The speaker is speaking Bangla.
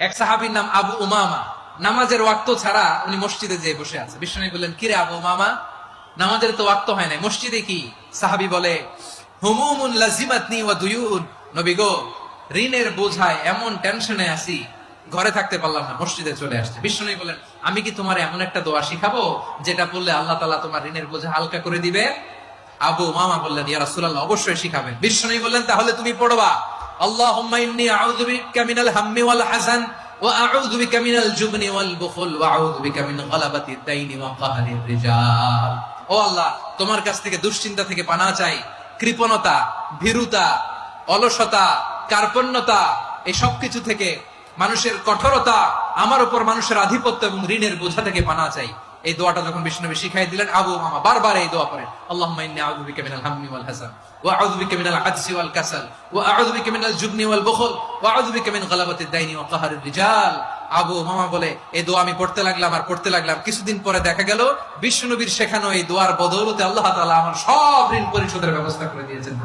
এক সাহাবীর নাম আবু উমামা। নামাজের ওয়াক্ত ছাড়া উনি মসজিদে যেয়ে বসে আছে। বিশ্বনবী বললেন, কিরে আবু উমামা, নামাজের তো ওয়াক্ত হয় নাই, মসজিদে কি? সাহাবী বলে, হুমুমুন লাজিমাতনি ওয়া দুয়ুন। নবী গো, ঋণের বোঝায় এমন টেনশনে আছি, ঘরে থাকতে পারলাম না, মসজিদে চলে আসছে। বিশ্বনবী বলেন, আমি কি তোমার এমন একটা দোয়া শিখাবো যেটা বললে আল্লাহ তাআলা তোমার ঋণের বোঝা হালকা করে দিবে? আবু উমামা বললেন, ইয়া রাসূলুল্লাহ, অবশ্যই শিখাবেন। বিশ্বনবী বললেন, তাহলে তুমি পড়বা, আল্লাহুম্মা ইন্নী আউযু বিকা মিনাল হাম্মি ওয়াল হাযান ওয়া আউযু বিকা মিনাল জুবনি ওয়াল বুখল ওয়া আউযু বিকা মিন গালাবাতিদ দাইনি ওয়া কাহরির রিজাল। ও আল্লাহ, তোমার কাছ থেকে দুশ্চিন্তা থেকে পানাহ চাই, কৃপণতা, ভীরুতা, অলসতা, কার্পণ্যতা, এই সব কিছু থেকে, মানুষের কঠোরতা, আমার উপর মানুষের আধিপত্য এবং ঋণের বোঝা থেকে পানাহ চাই। এই দোয়াটা যখন বিষ্ণু নবী শিখাই দিলেন, আবু উমামা বারবার এই দোয়া করেন, আল্লাহুম্মা ইন্নী আউযু বিকা মিনাল হাম্মি ওয়াল হাযান ওয়া আউযু বিকা মিনাল আজজি ওয়াল কাসাল ওয়া আউযু বিকা মিনাল জুবনি ওয়াল বুখল ওয়া আউযু বিকা মিন গালাবাতিদ দাইনি ওয়া কাহরির রিজাল। আবু উমামা বলে, এই দোয়া আমি পড়তে লাগলাম আর পড়তে লাগলাম। কিছুদিন পরে দেখা গেল বিষ্ণু নবীর শেখানো এই দোয়ার বদৌলতে আল্লাহ তাআলা আমার সব ঋণ পরিশোধের ব্যবস্থা করে দিয়েছেন।